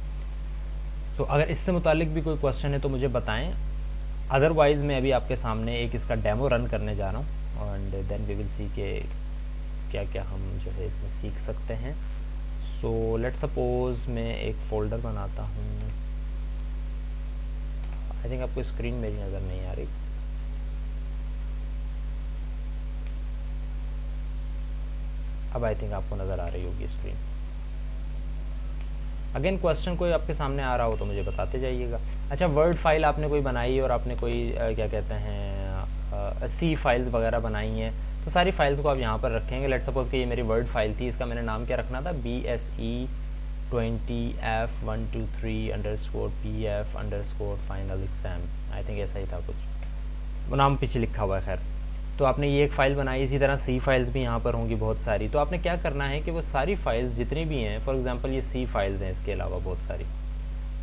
तो अगर इससे मुतालिक भी कोई क्वेश्चन है तो मुझे बताएं, अदरवाइज़ मैं अभी आपके सामने एक इसका डेमो रन करने जा रहा हूँ, and then we will see के क्या क्या हम जो है इसमें सीख सकते हैं। सो लेट सपोज मैं एक फ़ोल्डर बनाता हूँ। आई थिंक आपको स्क्रीन मेरी नज़र नहीं आ रही। अब आई थिंक आपको नज़र आ रही होगी स्क्रीन। अगेन क्वेश्चन कोई आपके सामने आ रहा हो तो मुझे बताते जाइएगा। अच्छा, वर्ड फाइल आपने कोई बनाई और आपने कोई क्या कहते हैं सी फाइल्स वगैरह बनाई हैं, तो सारी फाइल्स को आप यहाँ पर रखेंगे। लेट सपोज कि ये मेरी वर्ड फाइल थी, इसका मैंने नाम क्या रखना था, BSE20F123_PF_final exam। आई थिंक ऐसा ही था कुछ, वो नाम पीछे लिखा हुआ है। खैर, तो आपने ये एक फ़ाइल बनाई, इसी तरह सी फाइल्स भी यहाँ पर होंगी बहुत सारी। तो आपने क्या करना है कि वो सारी फाइल्स जितनी भी हैं, फॉर एग्जांपल ये सी फाइल्स हैं, इसके अलावा बहुत सारी,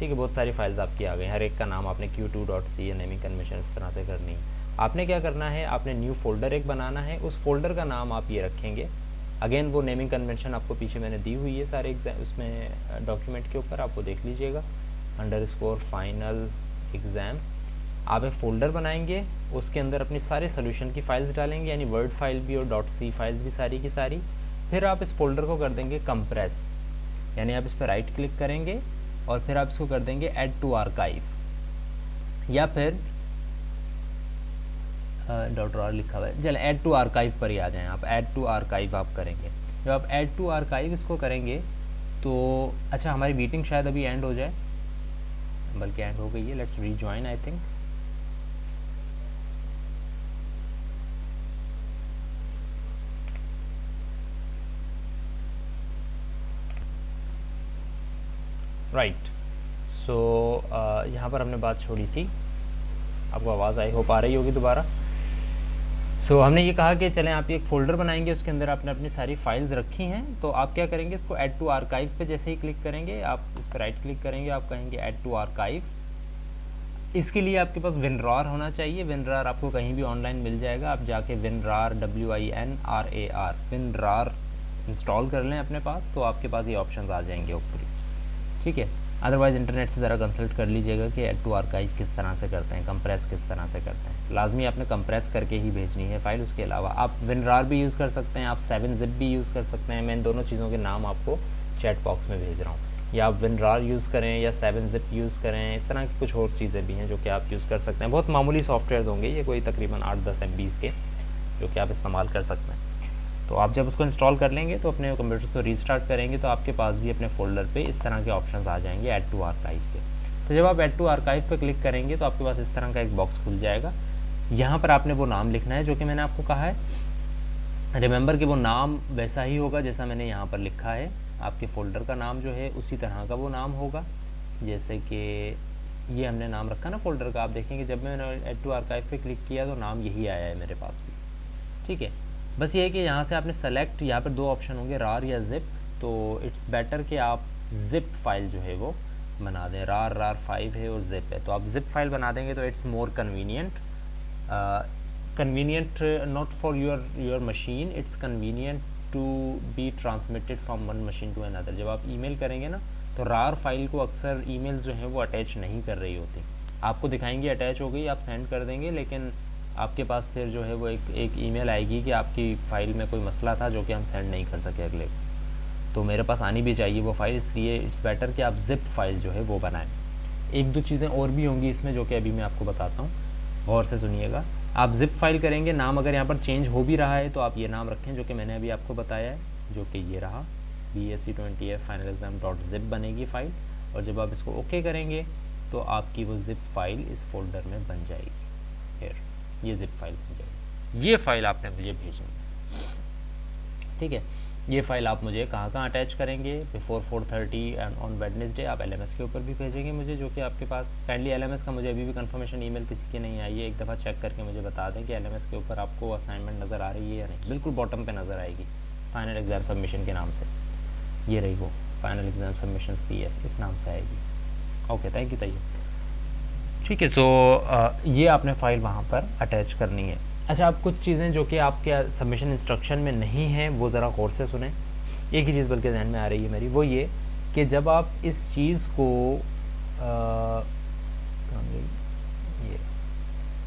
ठीक है, बहुत सारी फाइल्स आपकी आ गई, हर एक का नाम आपने q2.c नेमिंग कन्वेंशन इस तरह से करनी है। आपने क्या करना है, आपने न्यू फोल्डर एक बनाना है, उस फोल्डर का नाम आप ये रखेंगे। अगेन वो नेमिंग कन्वेंशन आपको पीछे मैंने दी हुई है सारे एग्जाम उसमें डॉक्यूमेंट के ऊपर, आप वो देख लीजिएगा। _final एग्ज़ाम आप एक फ़ोल्डर बनाएंगे, उसके अंदर अपनी सारे सोल्यूशन की फाइल्स डालेंगे, यानी वर्ड फाइल भी और .c फाइल्स भी सारी की सारी। फिर आप इस फोल्डर को कर देंगे कंप्रेस, यानी आप इस पर राइट क्लिक करेंगे और फिर आप इसको कर देंगे ऐड टू आर्काइव, या फिर .r लिखा हुआ है, चल ऐड टू आर्काइव पर ही आ जाएं आप। ऐड टू आर्काइव आप करेंगे, जब आप ऐड टू आर्काइव इसको करेंगे तो अच्छा, हमारी मीटिंग शायद अभी एंड हो जाए, बल्कि एंड हो गई है। Let's rejoin I think. Right, so यहाँ पर हमने बात छोड़ी थी, आपको आवाज़ आई हो पा रही होगी दोबारा। सो हमने ये कहा कि चलें आप एक फ़ोल्डर बनाएंगे, उसके अंदर आपने अपनी सारी फाइल्स रखी हैं, तो आप क्या करेंगे, इसको ऐड टू आर्काइव पे जैसे ही क्लिक करेंगे, आप इस पर राइट क्लिक करेंगे, आप कहेंगे ऐड टू आर्काइव। इसके लिए आपके पास WinRAR होना चाहिए। WinRAR आपको कहीं भी ऑनलाइन मिल जाएगा, आप जाके WinRAR WinRAR इंस्टॉल कर लें अपने पास, तो आपके पास ये ऑप्शन आ जाएंगे ऊपर, ठीक है। अदरवाइज़ इंटरनेट से ज़रा कंसल्ट कर लीजिएगा कि ऐड टू आर्काइव किस तरह से करते हैं, कंप्रेस किस तरह से करते हैं। लाजमी आपने कंप्रेस करके ही भेजनी है फाइल, उसके अलावा आप WinRAR भी यूज़ कर सकते हैं, आप 7zip भी यूज़ कर सकते हैं। मैं इन दोनों चीज़ों के नाम आपको चैट बॉक्स में भेज रहा हूँ, या आप WinRAR यूज़ करें या 7zip यूज़ करें, इस तरह की कुछ और चीज़ें भी हैं जो कि आप यूज़ कर सकते हैं। बहुत मामूली सॉफ्टवेयर होंगे ये, कोई तकरीबन 8-10 MB के, जो कि आप इस्तेमाल कर सकते हैं। तो आप जब उसको इंस्टॉल कर लेंगे तो अपने कंप्यूटर को रीस्टार्ट करेंगे तो आपके पास भी अपने फ़ोल्डर पे इस तरह के ऑप्शंस आ जाएंगे ऐड टू आर्काइव के। तो जब आप ऐड टू आर्काइव पे क्लिक करेंगे तो आपके पास इस तरह का एक बॉक्स खुल जाएगा। यहाँ पर आपने वो नाम लिखना है जो कि मैंने आपको कहा है। रिमेंबर कि वो नाम वैसा ही होगा जैसा मैंने यहाँ पर लिखा है, आपके फ़ोल्डर का नाम जो है उसी तरह का वो नाम होगा। जैसे कि ये हमने नाम रखा ना फ़ोल्डर का, आप देखेंगे जब मैंने ऐड टू आर्काइव पे क्लिक किया तो नाम यही आया है मेरे पास भी, ठीक है। बस ये है कि यहाँ से आपने सेलेक्ट, यहाँ पर 2 ऑप्शन होंगे, RAR या ज़िप। तो इट्स बेटर कि आप ज़िप फाइल जो है वो बना दें। RAR 5 है और ज़िप है, तो आप ज़िप फाइल बना देंगे तो it's more convenient. Convenient not for your machine, it's convenient to be transmitted from one machine to another. जब आप ईमेल करेंगे ना तो RAR फाइल को अक्सर ईमेल जो है वो अटैच नहीं कर रही होती, आपको दिखाएंगे अटैच हो गई, आप सेंड कर देंगे, लेकिन आपके पास फिर जो है वो एक ईमेल आएगी कि आपकी फ़ाइल में कोई मसला था जो कि हम सेंड नहीं कर सके अगले को। तो मेरे पास आनी भी चाहिए वो फ़ाइल, इसलिए इट्स बेटर कि आप ज़िप फाइल जो है वो बनाएं। 1-2 चीज़ें और भी होंगी इसमें जो कि अभी मैं आपको बताता हूँ, गौर से सुनिएगा। आप ज़िप फाइल करेंगे, नाम अगर यहाँ पर चेंज हो भी रहा है तो आप ये नाम रखें जो कि मैंने अभी आपको बताया है, जो कि ये रहा BSE20F फाइनल एग्ज़ाम .zip बनेगी फ़ाइल। और जब आप इसको ओके करेंगे तो आपकी वो ज़िप फाइल इस फोल्डर में बन जाएगी। फिर ये ज़िप फाइल बन जाएगी, ये फ़ाइल आपने मुझे भेजनी है, ठीक है। ये फ़ाइल आप मुझे कहाँ अटैच करेंगे, बिफोर 4:30 एंड ऑन वेडनेसडे आप LMS के ऊपर भी भेजेंगे मुझे, जो कि आपके पास काइंडली LMS का मुझे अभी भी कंफर्मेशन ईमेल किसी की नहीं आई है, एक दफ़ा चेक करके मुझे बता दें कि LMS के ऊपर आपको असाइनमेंट नज़र आ रही है या नहीं। बिल्कुल बॉटम पे नज़र आएगी फाइनल एग्ज़ाम सबमिशन के नाम से, ये रही वो फाइनल एग्ज़ाम सबमिशन PF इस नाम से आएगी। ओके, थैंक यू तैयब, ठीक है। सो ये आपने फ़ाइल वहाँ पर अटैच करनी है। अच्छा, अब कुछ चीज़ें जो कि आपके सबमिशन इंस्ट्रक्शन में नहीं हैं वो ज़रा गौर से सुने। एक ही चीज़ बल्कि ध्यान में आ रही है मेरी, वो ये कि जब आप इस चीज़ को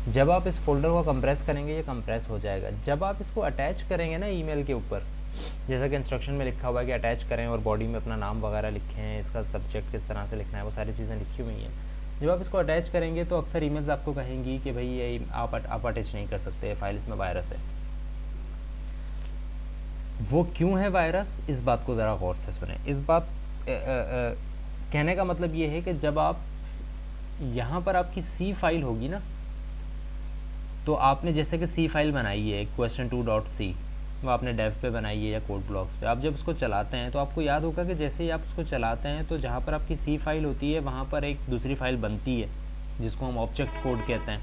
जब आप इस फोल्डर को कंप्रेस करेंगे ये कंप्रेस हो जाएगा। जब आप इसको अटैच करेंगे ना ईमेल के ऊपर, जैसा कि इंस्ट्रक्शन में लिखा हुआ है कि अटैच करें और बॉडी में अपना नाम वगैरह लिखें, इसका सब्जेक्ट किस तरह से लिखना है, वो सारी चीज़ें लिखी हुई हैं। जब आप इसको अटैच करेंगे तो अक्सर ईमेल्स आपको कहेंगी कि भाई ये आप अटैच नहीं कर सकते, फाइल इसमें वायरस है। वो क्यों है वायरस, इस बात को ज़रा गौर से सुने। इस बात कहने का मतलब ये है कि जब आप यहाँ पर आपकी सी फाइल होगी ना, तो आपने जैसे कि सी फाइल बनाई है question2.c, वो आपने डेव पे बनाई है या कोड ब्लॉक्स पे, आप जब उसको चलाते हैं तो आपको याद होगा कि जैसे ही आप उसको चलाते हैं तो जहाँ पर आपकी सी फाइल होती है वहाँ पर एक दूसरी फाइल बनती है जिसको हम ऑब्जेक्ट कोड कहते हैं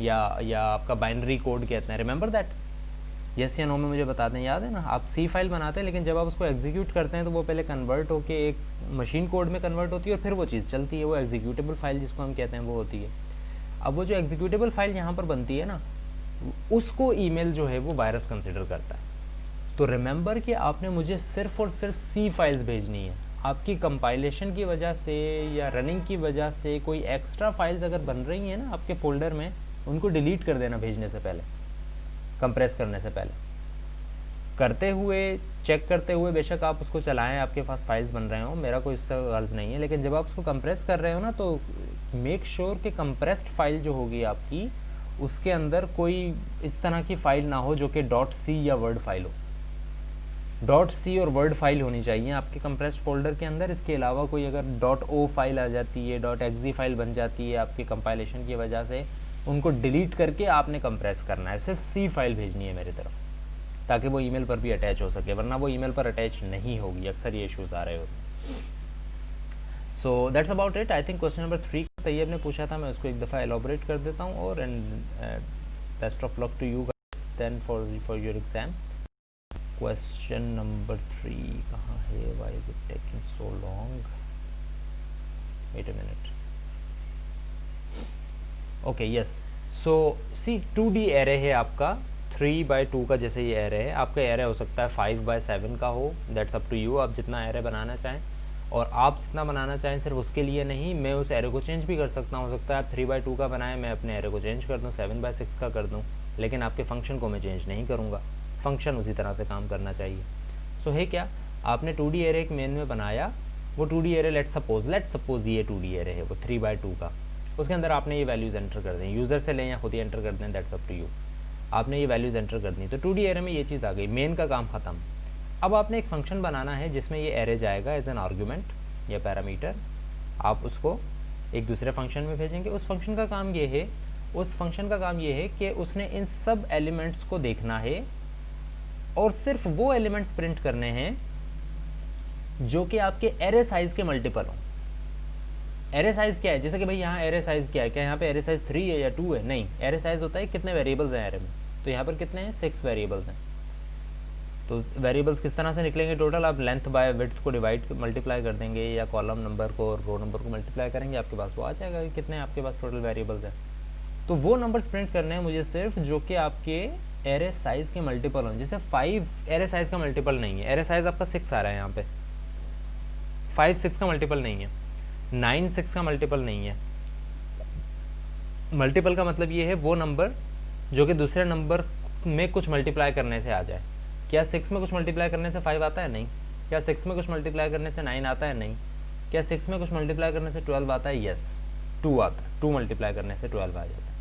या आपका बाइनरी कोड कहते हैं। Remember that? यस या नो में मुझे बताते हैं, याद है ना? आप सी फाइल बनाते हैं लेकिन जब आप उसको एग्जीक्यूट करते हैं तो वो पहले कन्वर्ट होके एक मशीन कोड में कन्वर्ट होती है और फिर वो चीज़ चलती है, वो एग्जीक्यूटेबल फाइल जिसको हम कहते हैं वो होती है। अब वो जो एग्जीक्यूटेबल फाइल यहाँ पर बनती है ना, उसको ईमेल जो है वो वायरस कंसिडर करता है। तो रिमेंबर कि आपने मुझे सिर्फ और सिर्फ सी फाइल्स भेजनी है। आपकी कंपाइलेशन की वजह से या रनिंग की वजह से कोई एक्स्ट्रा फाइल्स अगर बन रही हैं ना आपके फोल्डर में, उनको डिलीट कर देना भेजने से पहले, कंप्रेस करने से पहले। करते हुए, चेक करते हुए बेशक आप उसको चलाएं, आपके पास फाइल्स बन रहे हो, मेरा कोई इससे गर्ज नहीं है, लेकिन जब आप उसको कंप्रेस कर रहे हो ना तो मेक श्योर कि कंप्रेस्ड फाइल जो होगी आपकी, उसके अंदर कोई इस तरह की फाइल ना हो जो कि .c या वर्ड फाइल हो। .c और वर्ड फाइल होनी चाहिए आपके कंप्रेस्ड फोल्डर के अंदर। इसके अलावा कोई अगर .o फाइल आ जाती है, .exe फाइल बन जाती है आपके कंपाइलेशन की वजह से, उनको डिलीट करके आपने कंप्रेस करना है। सिर्फ सी फाइल भेजनी है मेरी तरफ, ताकि वो ईमेल पर भी अटैच हो सके, वरना वो ईमेल पर अटैच नहीं होगी। अक्सर ये इश्यूज आ रहे होते हैं। So that's about it. I think question number 3 Tayyab ने पूछा था, मैं उसको एक दफ़ा एलॉबरेट कर देता हूँ। और and best of luck to you guys then for your exam. Question number 3 कहाँ है? Why is it taking so long? Wait a minute. Okay, yes. So C 2D array है आपका, 3x2 का जैसे ये एरे है। आपका एरे हो सकता है 5x7 का हो, दैट्स अप टू यू, आप जितना एरे बनाना चाहें। और आप जितना बनाना चाहें सिर्फ उसके लिए नहीं, मैं उस एरे को चेंज भी कर सकता हूँ। हो सकता है आप 3x2 का बनाएं, मैं अपने एरे को चेंज कर दूँ, 7x6 का कर दूँ, लेकिन आपके फंक्शन को मैं चेंज नहीं करूँगा। फंक्शन उसी तरह से काम करना चाहिए। सो है क्या, आपने 2D एरे एक मेन में बनाया, वो 2D एरे लेट्स सपोज ये 2D एरे है वो 3x2 का, उसके अंदर आपने ये वैल्यूज़ एंटर कर दें, यूज़र से लें या खुद ही एंटर कर दें, दैट्स अप टू यू। आपने ये वैल्यूज़ एंटर कर दी, तो 2D एरे में ये चीज़ आ गई, मेन का काम ख़त्म। अब आपने एक फंक्शन बनाना है जिसमें ये एरे जाएगा एज एन आर्गूमेंट या पैरामीटर, आप उसको एक दूसरे फंक्शन में भेजेंगे। उस फंक्शन का काम ये है कि उसने इन सब एलिमेंट्स को देखना है और सिर्फ वो एलिमेंट्स प्रिंट करने हैं जो कि आपके एरे साइज़ के मल्टीपल हों। एरे साइज़ क्या है? जैसे कि भाई यहाँ एरे साइज़ क्या है, क्या यहाँ पे एरे साइज़ 3 है या 2 है? नहीं, एरे साइज़ होता है कितने वेरिएबल्स हैं एरे में। तो यहाँ पर कितने हैं? 6 वेरिएबल्स हैं। तो वेरिएबल्स किस तरह से निकलेंगे टोटल? आप लेंथ बाय विड्थ को डिवाइड मल्टीप्लाई कर देंगे या कॉलम नंबर को और रो नंबर को मल्टीप्लाई करेंगे, आपके पास वो आ जाएगा कि कितने आपके पास टोटल वेरिएबल्स हैं। तो वो नंबर्स प्रिंट करने हैं मुझे सिर्फ जो कि आपके एरे साइज़ के मल्टीपल हों। जैसे 5 एरे साइज़ का मल्टीपल नहीं है, एरे साइज़ आपका 6 आ रहा है यहाँ पे, 5 6 का मल्टीपल नहीं है, 9 6 का मल्टीपल नहीं है। मल्टीपल का मतलब ये है वो नंबर जो कि दूसरे नंबर में कुछ मल्टीप्लाई करने से आ जाए। क्या 6 में कुछ मल्टीप्लाई करने से 5 आता है? नहीं। क्या 6 में कुछ मल्टीप्लाई करने से 9 आता है? नहीं। क्या 6 में कुछ मल्टीप्लाई करने से 12 आता है? यस, 2 आता है। 2 मल्टीप्लाई करने से 12 आ जाता है।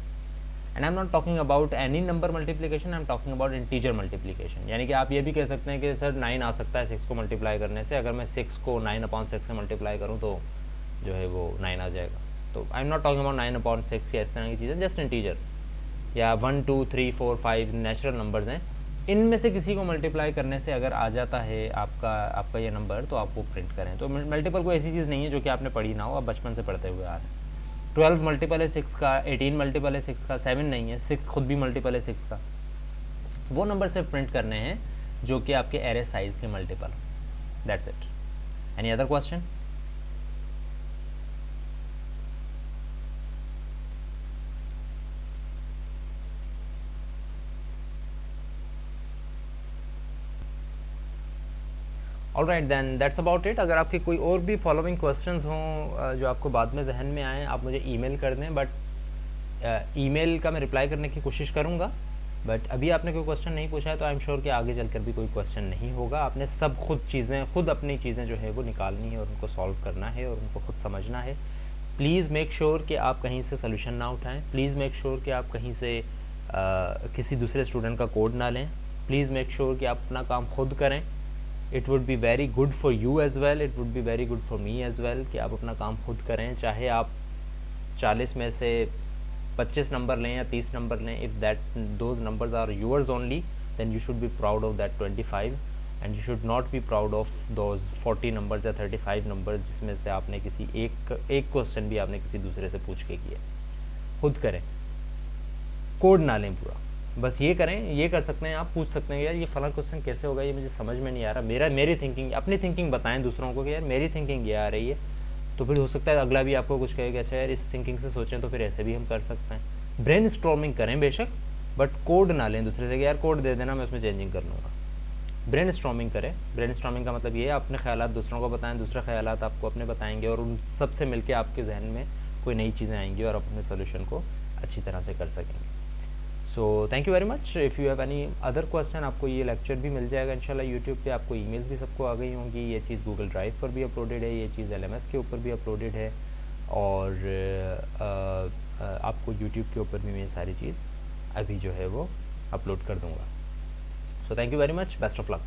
And I am not talking about any number multiplication, I am talking about integer multiplication. यानी कि आप ये भी कह सकते हैं कि सर 9 आ सकता है 6 को मल्टीप्लाई करने से, अगर मैं 6 को 9/6 से मल्टीप्लाई करूँ तो जो है वो 9 आ जाएगा। तो आई एम नॉट टॉकिंग अबाउट 9/6 या इस तरह की चीज़ें, जस्ट इंटीजर या 1 2 3 4 5 नेचुरल नंबर्स हैं, इनमें से किसी को मल्टीप्लाई करने से अगर आ जाता है आपका ये नंबर, तो आप वो प्रिंट करें। तो मल्टीपल कोई ऐसी चीज़ नहीं है जो कि आपने पढ़ी ना हो, आप बचपन से पढ़ते हुए आ रहे हैं। 12 मल्टीपल है 6 का, 18 मल्टीपल है 6 का, 7 नहीं है, 6 खुद भी मल्टीपल है 6 का। वो नंबर सिर्फ प्रिंट करने हैं जो कि आपके एरे साइज के multiple, that's it. Any other question? All right then, that's about it. अगर आपके कोई और भी फॉलोइंग क्वेश्चंस हों जो आपको बाद में जहन में आएँ, आप मुझे ईमेल कर दें, बट ईमेल का मैं रिप्लाई करने की कोशिश करूँगा। बट अभी आपने कोई क्वेश्चन नहीं पूछा है तो आई एम श्योर कि आगे चलकर भी कोई क्वेश्चन नहीं होगा। आपने सब खुद अपनी चीज़ें जो है वो निकालनी है और उनको सॉल्व करना है और उनको खुद समझना है। प्लीज़ मेक श्योर कि आप कहीं से सोल्यूशन ना उठाएं। प्लीज़ मेक श्योर कि आप कहीं से किसी दूसरे स्टूडेंट का कोड ना लें। प्लीज़ मेक श्योर कि आप अपना काम खुद करें। It would be very good for you as well, it would be very good for me as well कि आप अपना काम खुद करें। चाहे आप 40 में से 25 नंबर लें या 30 नंबर लें, if that those numbers are yours only, then you should be proud of that 25 and you should not be proud of those 40 numbers या 35 नंबर्स जिसमें से आपने किसी एक क्वेश्चन भी आपने किसी दूसरे से पूछ के किया। खुद करें, कोड ना लें पूरा, बस ये करें। ये कर सकते हैं, आप पूछ सकते हैं यार ये फला क्वेश्चन कैसे होगा, ये मुझे समझ में नहीं आ रहा, मेरी थिंकिंग, अपनी थिंकिंग बताएं दूसरों को कि यार मेरी थिंकिंग ये आ रही है। तो फिर हो सकता है अगला भी आपको कुछ कहेगा, अच्छा यार इस थिंकिंग से सोचें तो फिर ऐसे भी हम कर सकते हैं। ब्रेन स्टॉर्मिंग करें बेशक, बट कोड ना लें दूसरे से कि यार कोड दे देना मैं उसमें चेंजिंग कर लूँगा। ब्रेन स्टॉर्मिंग करें। ब्रेन स्टॉर्मिंग का मतलब ये है अपने ख्यालात दूसरों को बताएं, दूसरे ख्यालात आपको अपने बताएंगे और उन सब से मिलकर आपके जहन में कोई नई चीज़ें आएंगी और आप अपने सोल्यूशन को अच्छी तरह से कर सकेंगे। So thank you very much. If you have any other question, आपको ये लेक्चर भी मिल जाएगा इंशाल्लाह यूट्यूब पे, आपको ईमेल्स भी सबको आ गई होंगी। ये चीज़ गूगल ड्राइव पर भी अपलोडेड है, ये चीज़ LMS के ऊपर भी अपलोडेड है और आपको यूट्यूब के ऊपर भी मैं सारी चीज़ अभी जो है वो अपलोड कर दूँगा। So thank you very much, best of luck.